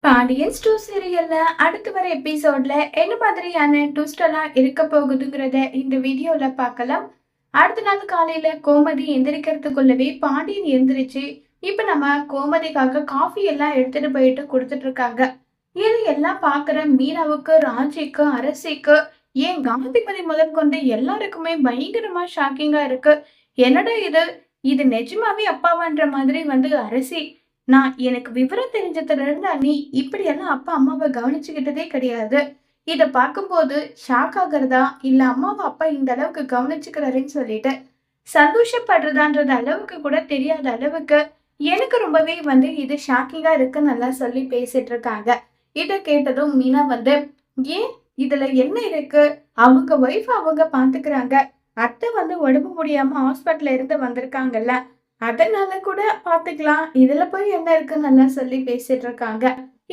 Pandian store சீரியல்ல அடுத்து வர எபிசோட்ல என்ன மாதிரியான ட்விஸ்ட் எல்லாம் இருக்க போகுதுங்கிறத இந்த வீடியோல பார்க்கலாம். அடுத்த நாள் காலையில கோமதி எந்திரிக்கிறதுக்குள்ளவே பாண்டியன் எந்திரிச்சு இப்ப நம்ம கோமதிக்காக காஃபி எல்லாம் எடுத்துட்டு போயிட்டு கொடுத்துட்டு இருக்காங்க. இது எல்லாம் பாக்குற மீனாவுக்கு, ராஜிக்கு, அரசிக்கு, ஏன் காந்திமதி முதல் கொண்டு எல்லாருக்குமே பயங்கரமா ஷாக்கிங்கா இருக்கு. என்னடா இது, இது நிஜமாவே அப்பாவான்ற மாதிரி அரசி, நான் எனக்கு விவரம் தெரிஞ்சதுல இருந்து நீ இப்படியெல்லாம் அப்பா அம்மாவை கவனிச்சுக்கிட்டதே கிடையாது. இத பார்க்கும்போது ஷாக் ஆகுறதா இல்ல அம்மாவை அப்பா இந்த அளவுக்கு கவனிச்சுக்கிறாருன்னு சொல்லிட்டு சந்தோஷப்படுறதான்றது அளவுக்கு கூட தெரியாத அளவுக்கு எனக்கு ரொம்பவே இது ஷாக்கிங்கா இருக்குன்னு நல்லா சொல்லி பேசிட்டு இருக்காங்க. இத கேட்டதும் மீனா ஏன் இதுல என்ன இருக்கு, அவங்க ஒய்ஃப் அவங்க பாத்துக்கிறாங்க, அத்தை உடம்பு முடியாம ஹாஸ்பிட்டல்ல இருந்து வந்திருக்காங்கல்ல, அதனால கூட பாத்துக்கலாம், இதுல போய் என்ன இருக்குன்னு நல்லா சொல்லி பேசிட்டு இருக்காங்க.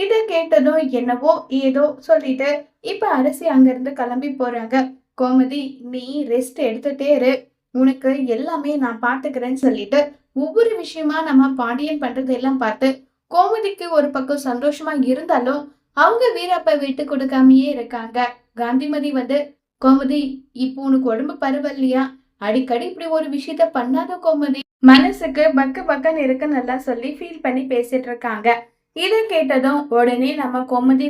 இத கேட்டதும் என்னவோ ஏதோ சொல்லிட்டு இப்ப அரசி அங்கிருந்து கிளம்பி போறாங்க. கோமதி, நீ ரெஸ்ட் எடுத்துட்டே இரு, உனக்கு எல்லாமே நான் பாத்துக்கிறேன்னு சொல்லிட்டு ஒவ்வொரு விஷயமா நம்ம பாண்டியன் பண்றது எல்லாம் பார்த்து கோமதிக்கு ஒரு பக்கம் சந்தோஷமா இருந்தாலும் அவங்க வீரப்ப விட்டு கொடுக்காமயே இருக்காங்க. காந்திமதி கோமதி, இப்போ உனக்கு உடம்பு பரவாயில்லையா, அடிக்கடி இப்படி ஒரு விஷயத்த பண்ணாத கோமதி, மனசுக்கு பக்கு பக்கன்னு இருக்கு நல்லா சொல்லி ஃபீல் பண்ணி பேசிட்டு இருக்காங்க. இதை கேட்டதும் உடனே நம்ம கோமதி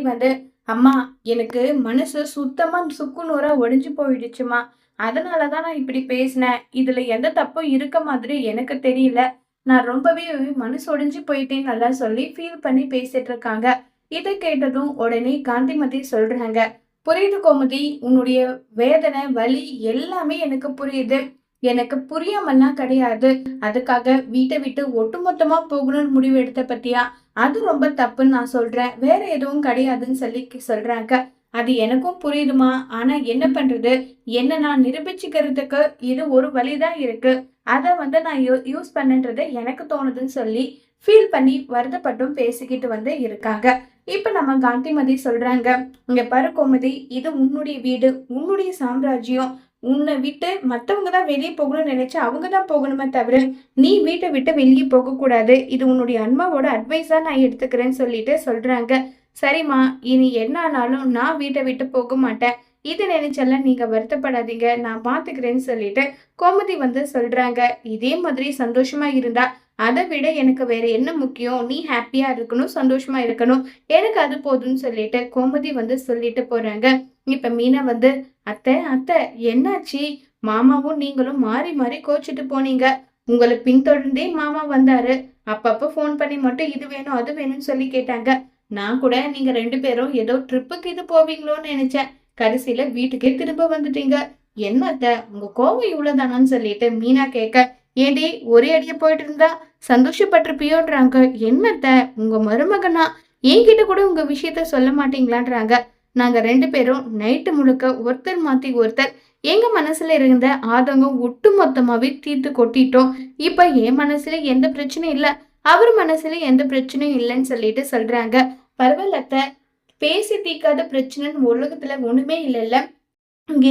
அம்மா, எனக்கு மனசு சுத்தமா சுக்குநூறா ஒடிஞ்சு போயிடுச்சுமா, அதனாலதான் நான் இப்படி பேசினேன், இதுல எந்த தப்பும் இருக்க மாதிரி எனக்கு தெரியல, நான் ரொம்பவே மனசு ஒடிஞ்சு போயிட்டேன்னு நல்லா சொல்லி ஃபீல் பண்ணி பேசிட்டு இருக்காங்க. இதை கேட்டதும் உடனே காந்திமதி சொல்றாங்க, புரியுது கோமதி, உன்னுடைய வேதனை வலி எல்லாமே எனக்கு புரியுது, எனக்கு புரியாமல்லாம் கிடையாது, அதுக்காக வீட்டை விட்டு ஒட்டுமொத்தமா போகணும்னு முடிவு எடுத்த பத்தியா, அது ரொம்ப தப்புன்னு நான் சொல்றேன், வேற எதுவும் கிடையாதுன்னு சொல்லி சொல்றாங்க. அது எனக்கும் புரியுதுமா, ஆனா என்ன பண்றது, என்ன நான் நிரூபிச்சுக்கிறதுக்கு இது ஒரு வழிதான் இருக்கு, அதை நான் யூஸ் பண்ணன்றது எனக்கு தோணுதுன்னு சொல்லி ஃபீல் பண்ணி வருத்தப்பட்டும் பேசிக்கிட்டு இருக்காங்க. இப்ப நம்ம காந்திமதி சொல்றாங்க, இங்க பாரு கோமதி, இது உன்னுடைய வீடு, உன்னுடைய சாம்ராஜ்யம், உன்னை விட்டு மத்தவங்க தான் வெளியே போகணும்னு நினைச்சா அவங்க தான் போகணுமே தவிர நீ வீட்டை விட்டு வெளியே போக கூடாது, இது உன்னுடைய அம்மாவோட அட்வைஸா நான் எடுத்துக்கிறேன்னு சொல்லிட்டு சொல்றாங்க. சரிம்மா, இனி என்ன ஆனாலும் நான் வீட்டை விட்டு போக மாட்டேன், இது நினைச்செல்லாம் நீங்க வருத்தப்படாதீங்க, நான் பாத்துக்கிறேன்னு சொல்லிட்டு கோமதி சொல்றாங்க. இதே மாதிரி சந்தோஷமா இருந்தா அதை விட எனக்கு வேற என்ன முக்கியம், நீ ஹாப்பியா இருக்கணும், சந்தோஷமா இருக்கணும், எனக்கு அது போதும்னு சொல்லிட்டு கோமதி சொல்லிட்டு போறாங்க. இப்ப மீனா அத்தை அத்தை என்னாச்சு, மாமாவும் நீங்களும் மாறி மாறி கோச்சிட்டு போனீங்க, உங்களை பின்தொடர்ந்தே மாமா வந்தாரு, அப்பப்ப போன் பண்ணி மட்டும் இது வேணும் அது வேணும்னு சொல்லி கேட்டாங்க, நான் கூட நீங்க 2 பேரும் ஏதோ ட்ரிப்புக்கு இது போவீங்களோன்னு நினைச்சேன், கடைசியில வீட்டுக்கே திரும்ப வந்துட்டீங்க, என்னத்த உங்க கோவம் இவ்வளவுதானான்னு சொல்லிட்டு மீனா கேட்க, ஏண்டி ஒரே அடிய போயிட்டு இருந்தா சந்தோஷப்பட்டிருப்பியோன்றாங்க, என்னத்த உங்க மருமகனா என்கிட்ட கூட உங்க விஷயத்த சொல்ல மாட்டீங்களான்றாங்க, நாங்க 2 பேரும் நைட்டு முழுக்க ஒருத்தர் மாத்தி ஒருத்தர் எங்க மனசுல இருந்த ஆதங்கம் ஒட்டு மொத்தமாவே தீர்த்து கொட்டிட்டோம், இப்ப என் மனசுல எந்த பிரச்சனையும் இல்ல, அவர் மனசுல எந்த பிரச்சனையும் இல்லைன்னு சொல்லிட்டு சொல்றாங்க. பரவாயில்லத்த, பேசி தீர்க்காத பிரச்சனைன்னு உலகத்துல ஒண்ணுமே இல்லைல்ல,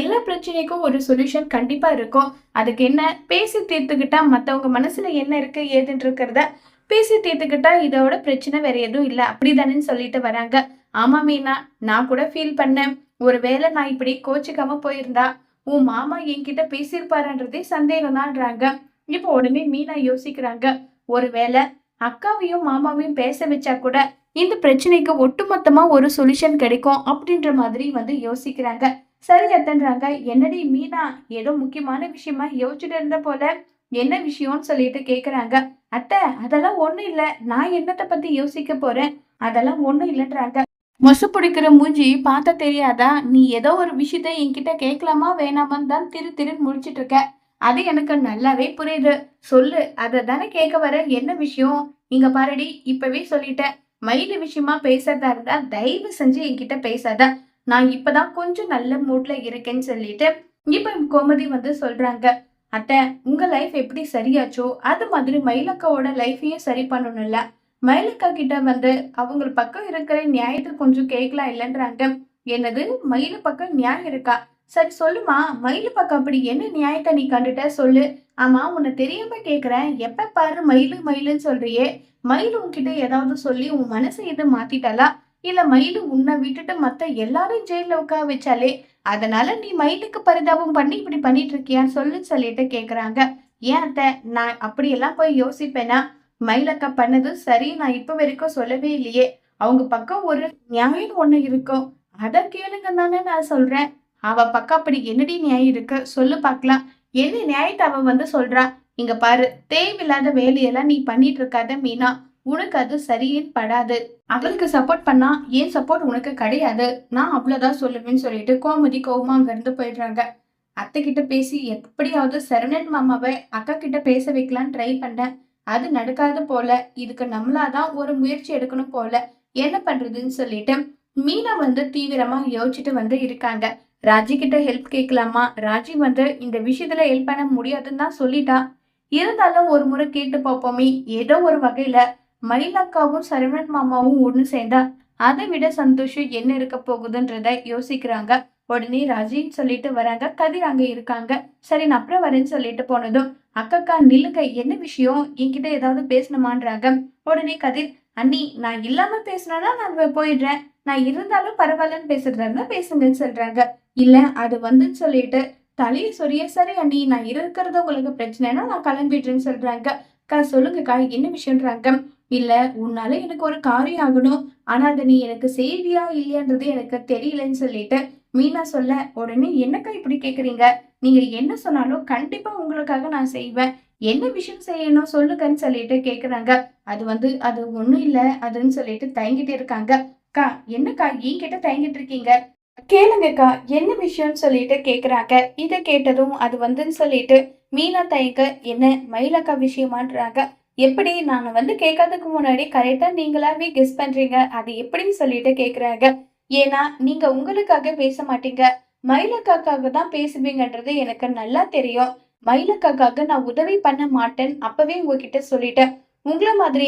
எல்லா பிரச்சனைக்கும் ஒரு சொல்யூஷன் கண்டிப்பா இருக்கும், அதுக்கு என்ன, பேசி தீர்த்துக்கிட்டா மத்தவங்க மனசுல என்ன இருக்கு ஏதுன்னு இருக்கிறத பேசி தீர்த்துக்கிட்டா இதோட பிரச்சனை வேற எதுவும் இல்ல, அப்படிதானேன்னு சொல்லிட்டு வராங்க. ஆமா மீனா, நான் கூட ஃபீல் பண்ணேன், ஒருவேளை நான் இப்படி கோச்சிக்காம போயிருந்தா உன் மாமா என்கிட்ட பேசியிருப்பாருன்றதே சந்தேகம் தான்றாங்க. இப்போ உடனே மீனா யோசிக்கிறாங்க, ஒருவேளை அக்காவையும் மாமாவையும் பேச வச்சா கூட இந்த பிரச்சனைக்கு ஒட்டுமொத்தமா ஒரு சொல்யூஷன் கிடைக்கும் அப்படின்ற மாதிரி யோசிக்கிறாங்க. சரி அத்தன்றாங்க. என்னடி மீனா, ஏதோ முக்கியமான விஷயமா யோசிச்சுட்டு இருந்த போல, என்ன விஷயம்னு சொல்லிட்டு கேக்குறாங்க. அத்தை, அதெல்லாம் ஒண்ணும் இல்ல, நான் என்னத்தை பத்தி யோசிக்க போறேன், அதெல்லாம் ஒண்ணும் இல்லைன்றாங்க. மொசு பிடிக்கிற மூஞ்சி பார்த்தா தெரியாதா, நீ ஏதோ ஒரு விஷயத்த என்கிட்ட கேட்கலாமா வேணாமான்னு தான் திரு திருன்னு முடிச்சிட்டு இருக்க, அது எனக்கு நல்லாவே புரியுது, சொல்லு, அதை தானே கேட்க வர, என்ன விஷயம், இங்க பாருடி, இப்பவே சொல்லிட்டேன், மயிலு விஷயமா பேசுறதா இருந்தா தயவு செஞ்சு என்கிட்ட பேசாத, நான் இப்பதான் கொஞ்சம் நல்ல மூட்ல இருக்கேன்னு சொல்லிட்டு இப்ப கோமதி சொல்றாங்க, அத்தை, உங்க லைஃப் எப்படி சரியாச்சோ அது மாதிரி மயிலக்காவோட லைஃபையும் சரி பண்ணணும்ல, மயிலக்கா கிட்ட அவங்க பக்கம் இருக்கிற நியாயத்தை கொஞ்சம் கேட்கலாம் இல்லைன்றாங்க. என்னது, மயிலு பக்கம் நியாயம் இருக்கா, சரி சொல்லுமா, மயிலு பக்கம் அப்படி என்ன நியாயத்தை நீ கண்டுட்ட சொல்லு, ஆமா உன்னை தெரியாம கேக்குறேன், எப்ப பாரு மயிலு மயிலுன்னு சொல்றியே, மயில் உன்கிட்ட ஏதாவது சொல்லி உன் மனசை எது மாத்திட்டாளா? இல்ல மயிலு உன்னை விட்டுட்டு மத்த எல்லாரும் ஜெயில உட்கார வச்சாலே அதனால நீ மயிலுக்கு பரிதாபம் பண்ணி இப்படி பண்ணிட்டு இருக்கியா சொல்லுன்னு சொல்லிட்டு கேக்குறாங்க. ஏன் அத்தை, நான் அப்படியெல்லாம் போய் யோசிப்பேனா? மயிலக்கா பண்ணது சரி, நான் இப்ப வரைக்கும் சொல்லவே இல்லையே. அவங்க பக்கம் ஒரு நியாயம் ஒண்ணு இருக்கும். அத கேளுங்க தானே நான் சொல்றேன். அவ பக்கம் அப்படி என்னடி நியாயம் இருக்கு சொல்லு பாக்கலாம். என்ன நியாயத்த அவ வந்து சொல்றா? இங்க பாரு, தேவையில்லாத வேலையெல்லாம் நீ பண்ணிட்டு இருக்காத மீனா. உனக்கு அது சரின்னு படாது. அவளுக்கு சப்போர்ட் பண்ணா ஏன் சப்போர்ட் உனக்கு கிடையாது. நான் அவ்வளவுதான் சொல்லுவேன்னு சொல்லிட்டு கோமதி கோவமா அங்க இருந்து போயிடுறாங்க. அத்தை கிட்ட பேசி எப்படியாவது சரவணன் மாமாவை அக்கா கிட்ட பேச வைக்கலான்னு ட்ரை பண்ணேன். அது நடக்காது போல. இதுக்கு நம்மளாதான் ஒரு முயற்சி எடுக்கணும் போல. என்ன பண்றதுன்னு சொல்லிட்டு மீனா வந்து தீவிரமா யோசிச்சுட்டு வந்து இருக்காங்க. ராஜி கிட்ட ஹெல்ப் கேட்கலாமா? ராஜி வந்து இந்த விஷயத்துல ஹெல்ப் பண்ண முடியாதுன்னு தான் சொல்லிட்டா. இருந்தாலும் ஒரு முறை கேட்டு பார்ப்போமே. ஏதோ ஒரு வகையில மயிலக்காவும் சரவணன் மாமாவும் ஒண்ணு சேர்ந்தா அதை விட சந்தோஷம் என்ன இருக்க போகுதுன்றத யோசிக்கிறாங்க. உடனே ராஜின்னு சொல்லிட்டு வராங்க. கதிர் அங்க இருக்காங்க. சரி, நான் அப்புறம் வரேன்னு சொல்லிட்டு போனதும், அக்கா நில்லுங்க, என்ன விஷயம், என்கிட்ட ஏதாவது பேசணுமான்றாங்க. உடனே கதிர், அண்ணி நான் இல்லாம பேசினா நான் போயிடுறேன். நான் இருந்தாலும் பரவாயில்லன்னு பேசுறதா இருந்தா பேசுங்கன்னு சொல்றாங்க. இல்ல அது வந்துன்னு சொல்லிட்டு தலையை சொரிய, சரி அண்ணி நான் இருக்கிறது உங்களுக்கு பிரச்சனைனா நான் கிளம்பிடுறேன்னு சொல்றாங்க. அக்கா சொல்லுங்கக்கா என்ன விஷயம்ன்றாங்க. இல்ல, உன்னால எனக்கு ஒரு காரியம் ஆகணும். ஆனா அதை நீ எனக்கு செய்வியா இல்லையான்றது எனக்கு தெரியலன்னு சொல்லிட்டு மீனா சொல்ல, உடனே என்னக்கா இப்படி கேக்குறீங்க? நீங்க என்ன சொன்னாலும் கண்டிப்பா உங்களுக்காக நான் செய்வேன். என்ன விஷயம் செய்யணும் சொல்லுங்கன்னு சொல்லிட்டு கேக்குறாங்க. அது ஒண்ணும் இல்ல அதுன்னு சொல்லிட்டு தயங்கிட்டு இருக்காங்க. அக்கா என்னக்கா என்கிட்ட தயங்கிட்டு இருக்கீங்க? கேளுங்கக்கா என்ன விஷயம்னு சொல்லிட்டு கேக்குறாங்க. இத கேட்டதும் அது வந்துன்னு சொல்லிட்டு மீனா தயங்க, என்ன மயிலக்கா விஷயமான்றாங்க. எப்படி நான் வந்து கேட்கறதுக்கு முன்னாடி கரெக்டா நீங்களாவே கெஸ் பண்றீங்க, அது எப்படின்னு சொல்லிட்டு கேக்குறாங்க. ஏன்னா நீங்க உங்களுக்காக பேச மாட்டீங்க, மயிலக்காக்காக தான் பேசுவீங்கன்றது எனக்கு நல்லா தெரியும். மயிலக்காக்காக நான் உதவி பண்ண மாட்டேன்னு அப்பவே உங்ககிட்ட சொல்லிட்டேன். உங்கள மாதிரி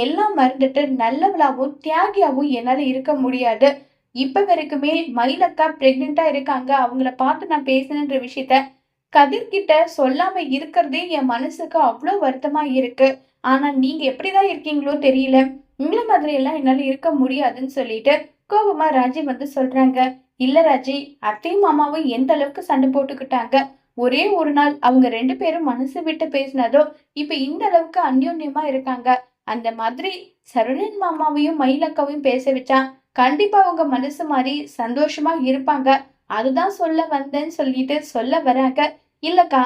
எல்லாம் மறந்துட்டு நல்லவளாவும் தியாகியாவும் என்னால இருக்க முடியாது. இப்ப வரைக்குமே மயிலக்கா பிரெக்னெண்டா இருக்காங்க, அவங்கள பார்த்து நான் பேசினேன்ற விஷயத்த கதிர்கிட்ட சொல்லாம இருக்கிறதே என் மனசுக்கு அவ்வளவு வருத்தமா இருக்கு. ஆனா நீங்க எப்படிதான் இருக்கீங்களோ தெரியல. உங்கள மாதிரி எல்லாம் என்னால இருக்க முடியாதுன்னு சொல்லிட்டு கோபமா ராஜி வந்து சொல்றாங்க. இல்ல ராஜி, அத்தையும் மாமாவும் எந்த அளவுக்கு சண்டை போட்டுக்கிட்டாங்க. ஒரே ஒரு நாள் அவங்க 2 பேரும் மனசு விட்டு பேசினதோ இப்ப இந்த அளவுக்கு அந்யோன்யமா இருக்காங்க. அந்த மாதிரி சரவணன் மாமாவையும் மயிலக்காவையும் பேச வச்சா கண்டிப்பா அவங்க மனசு மாறி சந்தோஷமா இருப்பாங்க. அதுதான் சொல்ல வந்தேன்னு சொல்லிட்டு சொல்ல வராங்க. இல்லக்கா,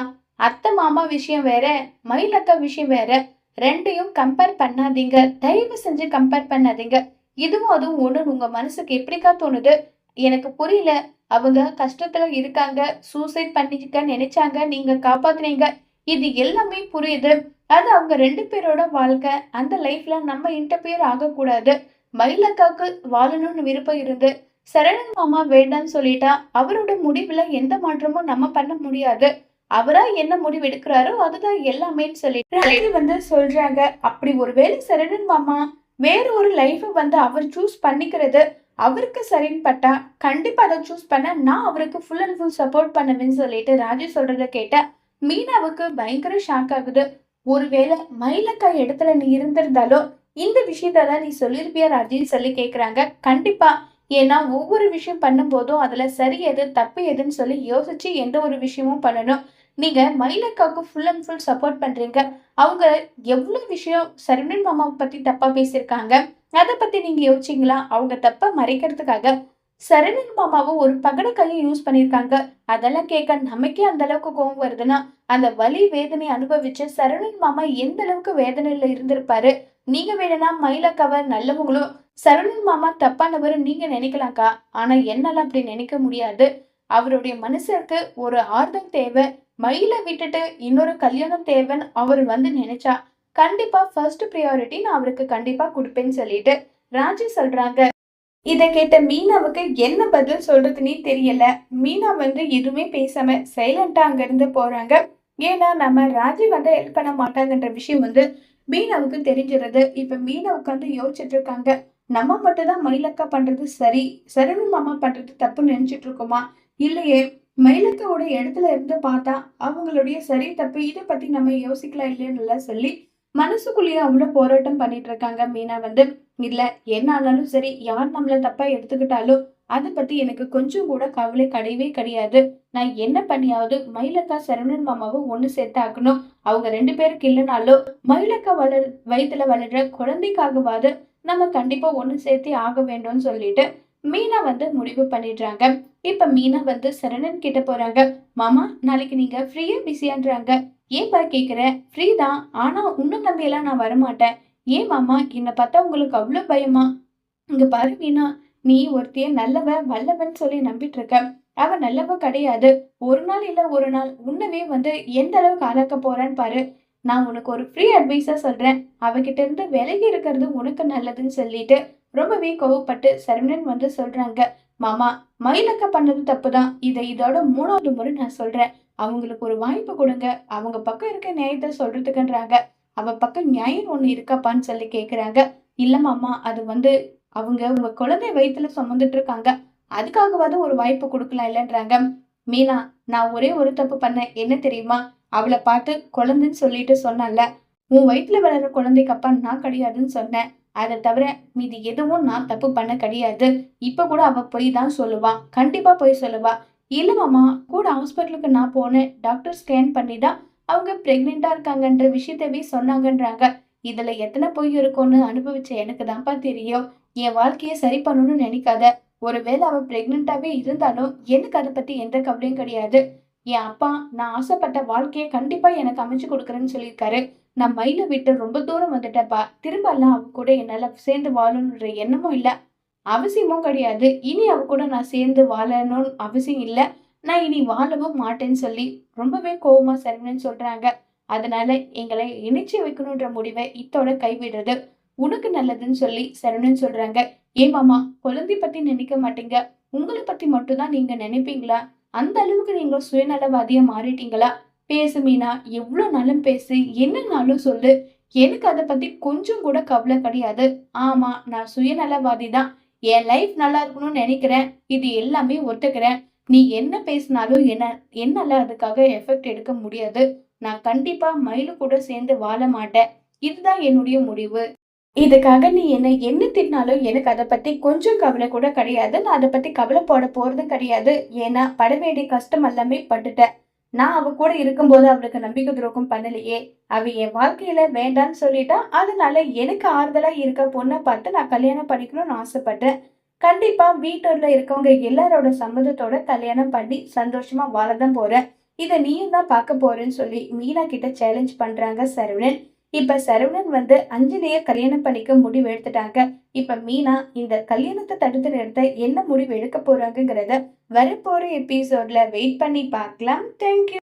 அத்தை மாமா விஷயம் வேற, மயிலக்கா விஷயம் வேற. 2யும் கம்பேர் பண்ணாதீங்க. தயவு செஞ்சு கம்பேர் பண்ணாதீங்க. இதுவும் அதுவும் ஒண்ணுன்னு உங்க மனசுக்கு எப்படிக்கா தோணுது? எனக்கு புரியல. அவங்க கஷ்டத்துல இருக்காங்க. சூசைட் பண்ணிக்க நினைச்சாங்க. நீங்க காப்பாத்துனீங்க. இது எல்லாமே புரியுது. அது அவங்க 2 பேரோட வாழ்க்கை. அந்த லைஃப்ல நம்ம இன்டர்ஃபியர் ஆகக்கூடாது. மயிலக்காக்கு வாழணும்னு விருப்பம் இருந்து சரவணன் மாமா வேண்டான்னு சொல்லிட்டா அவரோட முடிவுல எந்த மாற்றமும் நம்ம பண்ண முடியாது. அவரா என்ன முடிவு எடுக்கிறாரோ அதுதான் எல்லாமேன்னு சொல்லிட்டு ராஜி வந்து சொல்றாங்க. அப்படி ஒருவேளை சரவணன் மாமா வேற ஒரு லைஃப வந்து அவர் சூஸ் பண்ணிக்கிறது அவருக்கு சரின்னு பட்டா கண்டிப்பா அதை சூஸ் பண்ண நான் அவருக்கு ஃபுல் அண்ட் ஃபுல் சப்போர்ட் பண்ணுவேன்னு சொல்லிட்டு ராஜி சொல்றத கேட்ட மீனாவுக்கு பயங்கர ஷாக் ஆகுது. ஒருவேளை மயிலக்கா இடத்துல நீ இருந்திருந்தாலோ இந்த விஷயத்தான் நீ சொல்லிருப்பியா ராஜின்னு சொல்லி கேக்குறாங்க. கண்டிப்பா. ஏன்னா ஒவ்வொரு விஷயம் பண்ணும் போதும் அதுல சரி எது தப்பு எதுன்னு சொல்லி யோசிச்சு எந்த ஒரு விஷயமும் பண்ணணும். நீங்க மயிலக்காவுக்கு ஃபுல் அண்ட் ஃபுல் சப்போர்ட் பண்றீங்க. அவங்க எவ்வளவு விஷயம் சரவணன் மாமாவை பத்தி தப்பா பேசியிருக்காங்க. அதை பத்தி நீங்க யோசிச்சீங்களா? அவங்க தப்ப மறைக்கிறதுக்காக சரவணன் மாமாவும் ஒரு பகடக்காயை யூஸ் பண்ணியிருக்காங்க. அதெல்லாம் கேட்க நமக்கே அந்த அளவுக்கு கோவம் வருதுன்னா அந்த வலி வேதனை அனுபவிச்சு சரவணன் மாமா எந்த அளவுக்கு வேதனையில இருந்திருப்பாரு. நீங்க வேணும்னா மயிலக்காவ நல்லவங்களும் சரவணன் மாமா தப்பானவர் நீங்க நினைக்கலாம்க்கா. ஆனா என்னால அப்படி நினைக்க முடியாது. அவருடைய மனசுக்கு ஒரு ஆறுதல் தேவை. மயில விட்டுட்டு இன்னொரு கல்யாணம் தேவைன்னு அவர் வந்து நினைச்சா கண்டிப்பா ஃபர்ஸ்ட் ப்ரியாரிட்டி நான் அவருக்கு கண்டிப்பா கொடுப்பேன்னு சொல்லிட்டு ராஜி சொல்றாங்க. இத கேட்ட மீனாவுக்கு என்ன பதில் சொல்றதுன்னே தெரியல. மீனா வந்து எதுவுமே பேசாம சைலண்டா அங்க இருந்து போறாங்க. ஏன்னா நம்ம ராஜி வந்து ஹெல்ப் பண்ண மாட்டாங்கன்ற விஷயம் வந்து மீனாவுக்கு தெரிஞ்சிருது. இப்ப மீனா உட்காந்து யோசிச்சுட்டு இருக்காங்க. நம்ம மட்டும் தான் மயிலக்கா பண்றது சரி, சரவணன் மாமா பண்றது தப்புன்னு நினைச்சிட்டு இருக்கோமா? இல்லையே. மயிலக்காவோட இடத்துல இருந்து பார்த்தா அவங்களுடைய சரி தப்பு இதை பத்தி நம்ம யோசிக்கலாம் இல்லைன்னு சொல்லி மனசுக்குள்ளேயே அவ்வளவு போராட்டம் பண்ணிட்டு இருக்காங்க மீனா வந்து. இல்ல, என்ன ஆனாலும் சரி, யார் நம்மள தப்பா எடுத்துக்கிட்டாலும் அத பத்தி எனக்கு கொஞ்சம் கூட கவலை கிடையவே கிடையாது. நான் என்ன பண்ணியாவது மயிலக்கா சரவணன் மாமாவும் ஒண்ணு சேர்த்து ஆக்கணும். அவங்க 2 பேருக்கு இல்லனாலும் மயிலக்கா வயித்துல வளர்ற குழந்தைக்காகவாது நம்ம கண்டிப்பா ஒண்ணு சேர்த்தே ஆக வேண்டும்னு சொல்லிட்டு மீனா வந்து முடிவு பண்ணிடுறாங்க. இப்ப மீனா வந்து சரவணன் கிட்ட போறாங்க. மாமா, நாளைக்கு நீங்க ஃப்ரீயா பிஸியான்றாங்க. ஏன்பா கேக்குற? ஃப்ரீ தான். ஆனா உன்ன நம்பியெல்லாம் நான் வரமாட்டேன். ஏன் மாமா, என்ன பார்த்தா உங்களுக்கு அவ்ளோ பயமா? இங்க பாரு மீனா, நீ ஒருத்திய நல்லவ வல்லவன்னு சொல்லி நம்பிட்டு இருக்க. அவ நல்லவ கிடையாது. ஒரு நாள் இல்ல ஒரு நாள் உன்னவே வந்து எந்த அளவுக்கு ஆளாக்க போறான்னு பாரு. நான் உனக்கு ஒரு ஃப்ரீ அட்வைஸா சொல்றேன். அவகிட்ட இருந்து விலகி இருக்கிறது உனக்கு நல்லதுன்னு சொல்லிட்டு ரொம்பவே கோவப்பட்டு சரவணன் வந்து சொல்றாங்க. மாமா, மயிலக்க பண்ணது தப்புதான். இதோட 3வது முறை நான் சொல்றேன். அவங்களுக்கு ஒரு வாய்ப்பு கொடுங்க. அவங்க பக்கம் இருக்க நியாயத்த சொல்றதுக்குன்றாங்க. அவ பக்கம் நியாயம் ஒண்ணு இருக்காப்பான்னு சொல்லி கேக்குறாங்க. இல்ல மாமா, அது வந்து அவங்க உங்க குழந்தை வயித்துல சுமந்துட்டு இருக்காங்க. அதுக்காகவாவது ஒரு வாய்ப்பு கொடுக்கலாம் இல்லன்றாங்க. மீனா, நான் ஒரே ஒரு தப்பு பண்ணேன். என்ன தெரியுமா? அவள பார்த்து குழந்தைன்னு சொல்லிட்டு சொன்னேன்ல. உன் வயித்துல வளர்ற குழந்தைக்கு அப்பா நான் கிடையாதுன்னு சொன்னேன். அத தவிர மீதி எதுவும் நான் தப்பு பண்ண கிடையாது. இப்ப கூட அவ பொய் தான் சொல்லுவா. கண்டிப்பா பொய் சொல்லுவா. இல்ல மாமா, கூட ஹாஸ்பிட்டலுக்கு நான் போனேன். டாக்டர் ஸ்கேன் பண்ணி தான் அவங்க பிரெக்னென்ட்டா இருக்காங்கன்ற விஷயத்தவே சொன்னாங்கன்றாங்க. இதுல எத்தனை பொய் இருக்கும்னு அனுபவிச்ச எனக்கு தான்ப்பா தெரியும். என் வாழ்க்கைய சரி பண்ணணும்னு நினைக்காத. ஒருவேளை அவ பிரெக்னென்ட்டாவே இருந்தாலும் எனக்கு அத பத்தி எந்த கவலையும் கிடையாது. என் அப்பா நான் ஆசைப்பட்ட வாழ்க்கைய கண்டிப்பா எனக்கு அமைச்சு கொடுக்குறேன்னு சொல்லியிருக்காரு. நான் மயில விட்டு ரொம்ப தூரம் வந்துட்டேன்ப்பா. திரும்பலாம் அவ கூட என்னால சேர்ந்து வாழணுன்ற எண்ணமும் இல்ல. அவசியமும் கிடையாது. இனி அவ கூட நான் சேர்ந்து வாழணும்னு அவசியம் இல்ல. நான் இனி வாழவும் மாட்டேன்னு சொல்லி ரொம்பவே கோவமா சரவணன் சொல்றாங்க. அதனால எங்களை இணைச்சு வைக்கணுன்ற முடிவை இத்தோட கைவிடுறது உனக்கு நல்லதுன்னு சொல்லி சரவணன் சொல்றாங்க. ஏன் மாமா, குழந்தை பத்தி நினைக்க மாட்டீங்க? உங்களை பத்தி மட்டும் தான் நீங்க நினைப்பீங்களா? அந்த அளவுக்கு நீங்க சுயநலவாதியா மாறிட்டீங்களா? பேசு மீனா, எவ்வளவு நாளும் பேசு, என்னன்னாலும் சொல்லு. எனக்கு அத பத்தி கொஞ்சம் கூட கவலை கிடையாது. ஆமா, நான் சுயநலவாதி தான். என் லைஃப் நல்லா இருக்கணும்னு நினைக்கிறேன். இது எல்லாமே ஒத்துக்கிறேன். நீ என்ன பேசினாலும் என்னால அதுக்காக எஃபெக்ட் எடுக்க முடியாது. நான் கண்டிப்பா மயிலு கூட சேர்ந்து வாழ மாட்டேன். இதுதான் என்னுடைய முடிவு. இதுக்காக நீ என்ன திட்டினாலும் எனக்கு அத பத்தி கொஞ்சம் கவலை கூட கிடையாது. நான் அத பத்தி கவலைப்பட போறதும் கிடையாது. ஏன்னா பட வேண்டிய கஷ்டம் எல்லாமே பட்டுட்டேன். நான் அவ கூட இருக்கும்போது அவளுக்கு நம்பிக்கை துரோகம் பண்ணலையே. அவ என் வாழ்க்கையில வேண்டான்னு சொல்லிட்டா. அதனால எனக்கு ஆறுதலா இருக்க பொண்ண பார்த்து நான் கல்யாணம் பண்ணிக்கணும்னு ஆசைப்பட்டேன். கண்டிப்பா வீட்டுல இருக்கவங்க எல்லாரோட சம்மதத்தோட கல்யாணம் பண்ணி சந்தோஷமா வாழதான் போறேன். இத நீயும் தான் பார்க்க போறேன்னு சொல்லி மீனா கிட்ட சேலஞ்ச் பண்றாங்க சரவணன். இப்ப சரவணன் வந்து அஞ்சலிய கல்யாணம் பண்ணிக்க முடிவு எடுத்துட்டாங்க. இப்ப மீனா இந்த கல்யாணத்தை தடுத்து நிறுத்த என்ன முடிவு எடுக்க போறாங்கங்கிறத வரப்போற எபிசோட்ல வெயிட் பண்ணி பார்க்கலாம். தேங்க்யூ.